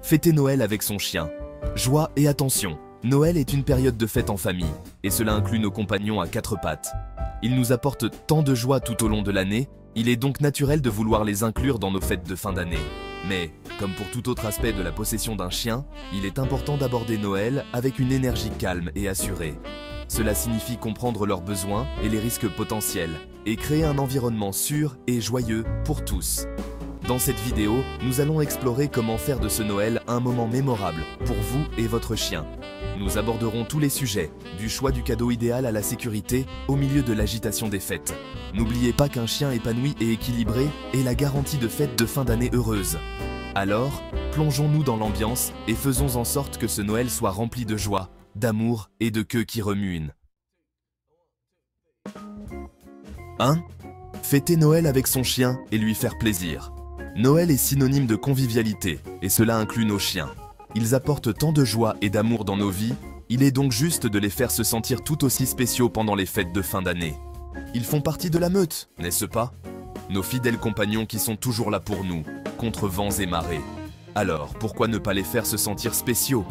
Fêter Noël avec son chien. Joie et attention, Noël est une période de fête en famille, et cela inclut nos compagnons à quatre pattes. Ils nous apportent tant de joie tout au long de l'année, il est donc naturel de vouloir les inclure dans nos fêtes de fin d'année. Mais, comme pour tout autre aspect de la possession d'un chien, il est important d'aborder Noël avec une énergie calme et assurée. Cela signifie comprendre leurs besoins et les risques potentiels, et créer un environnement sûr et joyeux pour tous. Dans cette vidéo, nous allons explorer comment faire de ce Noël un moment mémorable pour vous et votre chien. Nous aborderons tous les sujets, du choix du cadeau idéal à la sécurité, au milieu de l'agitation des fêtes. N'oubliez pas qu'un chien épanoui et équilibré est la garantie de fêtes de fin d'année heureuses. Alors, plongeons-nous dans l'ambiance et faisons en sorte que ce Noël soit rempli de joie, d'amour et de queues qui remuent. 1. Fêter Noël avec son chien et lui faire plaisir. Noël est synonyme de convivialité, et cela inclut nos chiens. Ils apportent tant de joie et d'amour dans nos vies, il est donc juste de les faire se sentir tout aussi spéciaux pendant les fêtes de fin d'année. Ils font partie de la meute, n'est-ce pas? Nos fidèles compagnons qui sont toujours là pour nous, contre vents et marées. Alors, pourquoi ne pas les faire se sentir spéciaux?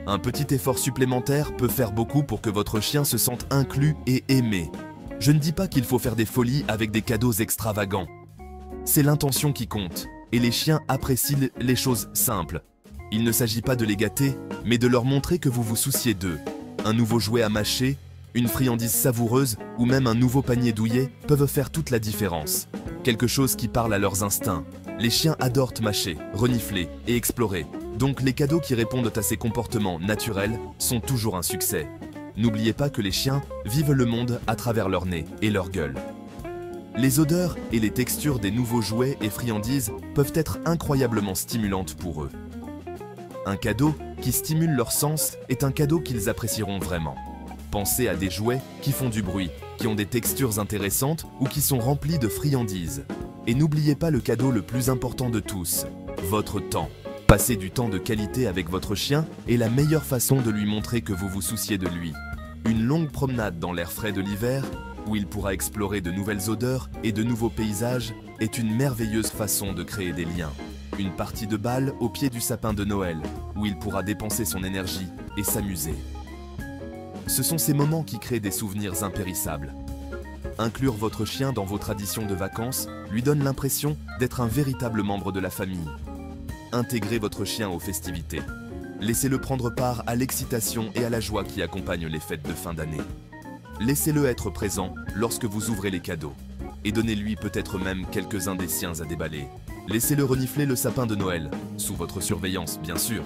Un petit effort supplémentaire peut faire beaucoup pour que votre chien se sente inclus et aimé. Je ne dis pas qu'il faut faire des folies avec des cadeaux extravagants. C'est l'intention qui compte, et les chiens apprécient les choses simples. Il ne s'agit pas de les gâter, mais de leur montrer que vous vous souciez d'eux. Un nouveau jouet à mâcher, une friandise savoureuse ou même un nouveau panier douillet peuvent faire toute la différence. Quelque chose qui parle à leurs instincts. Les chiens adorent mâcher, renifler et explorer. Donc les cadeaux qui répondent à ces comportements naturels sont toujours un succès. N'oubliez pas que les chiens vivent le monde à travers leur nez et leur gueule. Les odeurs et les textures des nouveaux jouets et friandises peuvent être incroyablement stimulantes pour eux. Un cadeau qui stimule leurs sens est un cadeau qu'ils apprécieront vraiment. Pensez à des jouets qui font du bruit, qui ont des textures intéressantes ou qui sont remplis de friandises. Et n'oubliez pas le cadeau le plus important de tous, votre temps. Passer du temps de qualité avec votre chien est la meilleure façon de lui montrer que vous vous souciez de lui. Une longue promenade dans l'air frais de l'hiver, où il pourra explorer de nouvelles odeurs et de nouveaux paysages, est une merveilleuse façon de créer des liens. Une partie de balle au pied du sapin de Noël, où il pourra dépenser son énergie et s'amuser. Ce sont ces moments qui créent des souvenirs impérissables. Inclure votre chien dans vos traditions de vacances lui donne l'impression d'être un véritable membre de la famille. Intégrez votre chien aux festivités. Laissez-le prendre part à l'excitation et à la joie qui accompagnent les fêtes de fin d'année. Laissez-le être présent lorsque vous ouvrez les cadeaux. Et donnez-lui peut-être même quelques-uns des siens à déballer. Laissez-le renifler le sapin de Noël, sous votre surveillance bien sûr.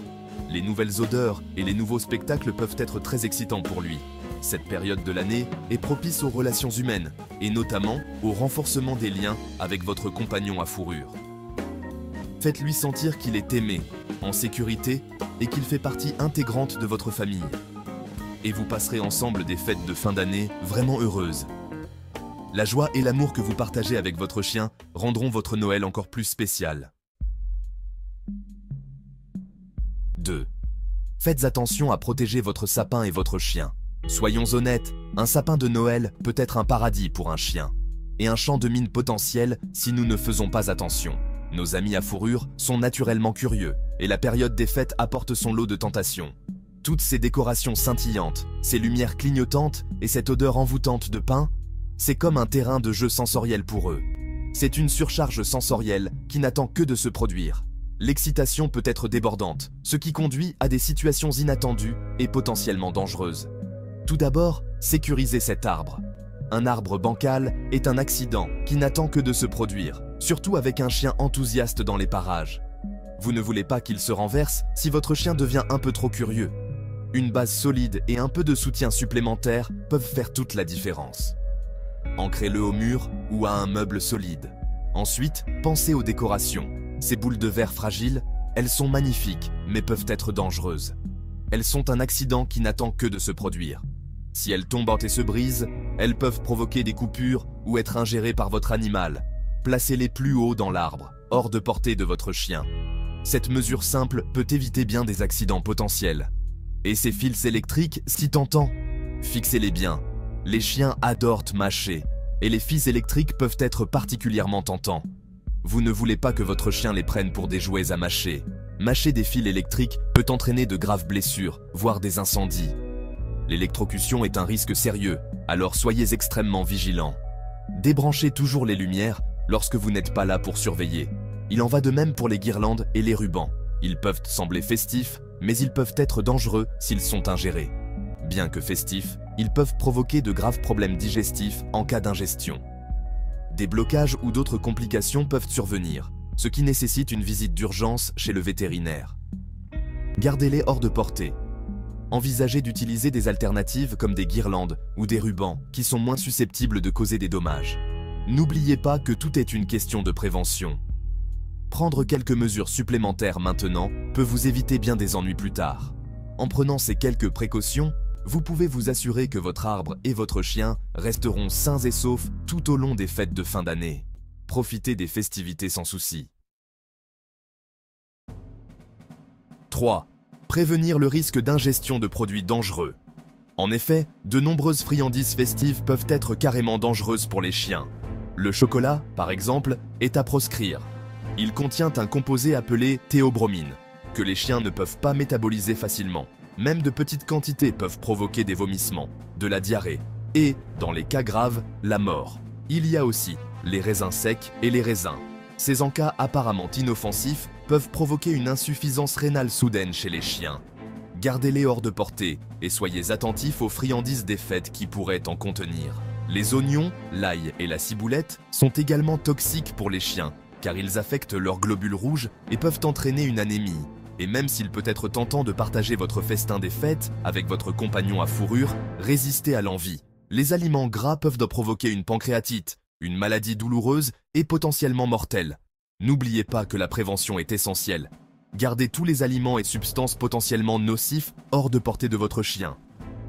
Les nouvelles odeurs et les nouveaux spectacles peuvent être très excitants pour lui. Cette période de l'année est propice aux relations humaines, et notamment au renforcement des liens avec votre compagnon à fourrure. Faites-lui sentir qu'il est aimé, en sécurité, et qu'il fait partie intégrante de votre famille. Et vous passerez ensemble des fêtes de fin d'année vraiment heureuses. La joie et l'amour que vous partagez avec votre chien rendront votre Noël encore plus spécial. 2. Faites attention à protéger votre sapin et votre chien. Soyons honnêtes, un sapin de Noël peut être un paradis pour un chien, et un champ de mines potentiel si nous ne faisons pas attention. Nos amis à fourrure sont naturellement curieux, et la période des fêtes apporte son lot de tentations. Toutes ces décorations scintillantes, ces lumières clignotantes et cette odeur envoûtante de pain, c'est comme un terrain de jeu sensoriel pour eux. C'est une surcharge sensorielle qui n'attend que de se produire. L'excitation peut être débordante, ce qui conduit à des situations inattendues et potentiellement dangereuses. Tout d'abord, sécurisez cet arbre. Un arbre bancal est un accident qui n'attend que de se produire, surtout avec un chien enthousiaste dans les parages. Vous ne voulez pas qu'il se renverse si votre chien devient un peu trop curieux. Une base solide et un peu de soutien supplémentaire peuvent faire toute la différence. Ancrez-le au mur ou à un meuble solide. Ensuite, pensez aux décorations. Ces boules de verre fragiles, elles sont magnifiques, mais peuvent être dangereuses. Elles sont un accident qui n'attend que de se produire. Si elles tombent et se brisent, elles peuvent provoquer des coupures ou être ingérées par votre animal. Placez-les plus haut dans l'arbre, hors de portée de votre chien. Cette mesure simple peut éviter bien des accidents potentiels. Et ces fils électriques, si tentants, fixez-les bien. Les chiens adorent mâcher, et les fils électriques peuvent être particulièrement tentants. Vous ne voulez pas que votre chien les prenne pour des jouets à mâcher. Mâcher des fils électriques peut entraîner de graves blessures, voire des incendies. L'électrocution est un risque sérieux, alors soyez extrêmement vigilants. Débranchez toujours les lumières lorsque vous n'êtes pas là pour surveiller. Il en va de même pour les guirlandes et les rubans. Ils peuvent sembler festifs, mais ils peuvent être dangereux s'ils sont ingérés. Bien que festifs, ils peuvent provoquer de graves problèmes digestifs en cas d'ingestion. Des blocages ou d'autres complications peuvent survenir, ce qui nécessite une visite d'urgence chez le vétérinaire. Gardez-les hors de portée. Envisagez d'utiliser des alternatives comme des guirlandes ou des rubans qui sont moins susceptibles de causer des dommages. N'oubliez pas que tout est une question de prévention. Prendre quelques mesures supplémentaires maintenant peut vous éviter bien des ennuis plus tard. En prenant ces quelques précautions, vous pouvez vous assurer que votre arbre et votre chien resteront sains et saufs tout au long des fêtes de fin d'année. Profitez des festivités sans souci. 3. Prévenir le risque d'ingestion de produits dangereux. En effet, de nombreuses friandises festives peuvent être carrément dangereuses pour les chiens. Le chocolat, par exemple, est à proscrire. Il contient un composé appelé théobromine, que les chiens ne peuvent pas métaboliser facilement. Même de petites quantités peuvent provoquer des vomissements, de la diarrhée et, dans les cas graves, la mort. Il y a aussi les raisins secs et les raisins. Ces encas apparemment inoffensifs peuvent provoquer une insuffisance rénale soudaine chez les chiens. Gardez-les hors de portée et soyez attentifs aux friandises des fêtes qui pourraient en contenir. Les oignons, l'ail et la ciboulette sont également toxiques pour les chiens car ils affectent leurs globules rouges et peuvent entraîner une anémie. Et même s'il peut être tentant de partager votre festin des fêtes avec votre compagnon à fourrure, résistez à l'envie. Les aliments gras peuvent provoquer une pancréatite, une maladie douloureuse et potentiellement mortelle. N'oubliez pas que la prévention est essentielle. Gardez tous les aliments et substances potentiellement nocifs hors de portée de votre chien.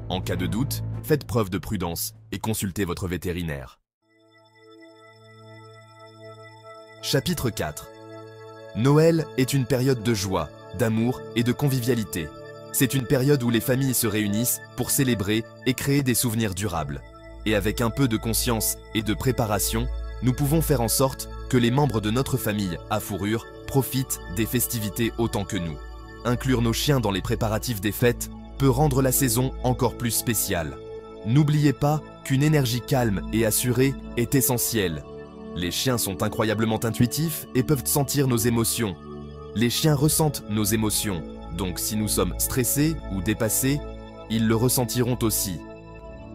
En cas de doute, faites preuve de prudence et consultez votre vétérinaire. Chapitre 4. Noël est une période de joie, d'amour et de convivialité. C'est une période où les familles se réunissent pour célébrer et créer des souvenirs durables. Et avec un peu de conscience et de préparation, nous pouvons faire en sorte que les membres de notre famille à fourrure profitent des festivités autant que nous. Inclure nos chiens dans les préparatifs des fêtes peut rendre la saison encore plus spéciale. N'oubliez pas qu'une énergie calme et assurée est essentielle. Les chiens sont incroyablement intuitifs et peuvent sentir nos émotions. Les chiens ressentent nos émotions, donc si nous sommes stressés ou dépassés, ils le ressentiront aussi.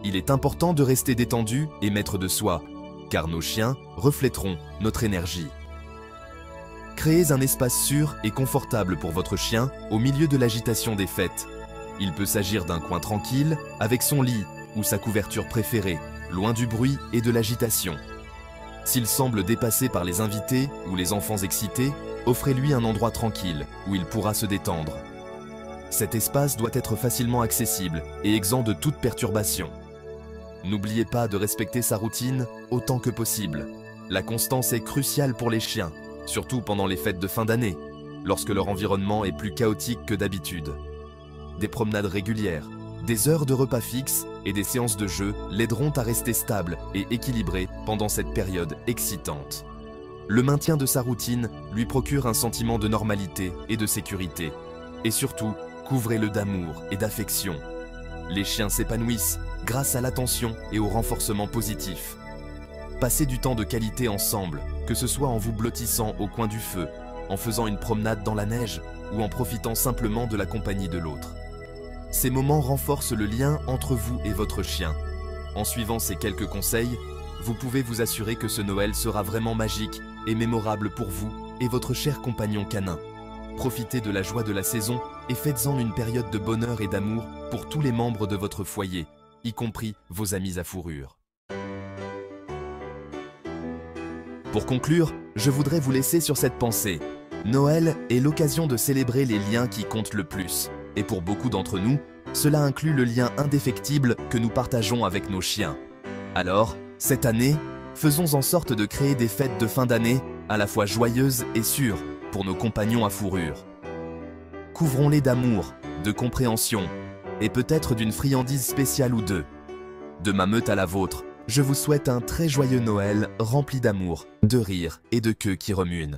Il est important de rester détendu et maître de soi, car nos chiens reflèteront notre énergie. Créez un espace sûr et confortable pour votre chien au milieu de l'agitation des fêtes. Il peut s'agir d'un coin tranquille, avec son lit ou sa couverture préférée, loin du bruit et de l'agitation. S'il semble dépassé par les invités ou les enfants excités, offrez-lui un endroit tranquille où il pourra se détendre. Cet espace doit être facilement accessible et exempt de toute perturbation. N'oubliez pas de respecter sa routine autant que possible. La constance est cruciale pour les chiens, surtout pendant les fêtes de fin d'année, lorsque leur environnement est plus chaotique que d'habitude. Des promenades régulières, des heures de repas fixes et des séances de jeu l'aideront à rester stable et équilibré pendant cette période excitante. Le maintien de sa routine lui procure un sentiment de normalité et de sécurité. Et surtout, couvrez-le d'amour et d'affection. Les chiens s'épanouissent grâce à l'attention et au renforcement positif. Passez du temps de qualité ensemble, que ce soit en vous blottissant au coin du feu, en faisant une promenade dans la neige ou en profitant simplement de la compagnie de l'autre. Ces moments renforcent le lien entre vous et votre chien. En suivant ces quelques conseils, vous pouvez vous assurer que ce Noël sera vraiment magique et mémorable pour vous et votre cher compagnon canin. Profitez de la joie de la saison et faites-en une période de bonheur et d'amour pour tous les membres de votre foyer, y compris vos amis à fourrure. Pour conclure, je voudrais vous laisser sur cette pensée. Noël est l'occasion de célébrer les liens qui comptent le plus. Et pour beaucoup d'entre nous, cela inclut le lien indéfectible que nous partageons avec nos chiens. Alors, cette année, faisons en sorte de créer des fêtes de fin d'année à la fois joyeuses et sûres pour nos compagnons à fourrure. Couvrons-les d'amour, de compréhension et peut-être d'une friandise spéciale ou deux. De ma meute à la vôtre, je vous souhaite un très joyeux Noël rempli d'amour, de rire et de queues qui remuent.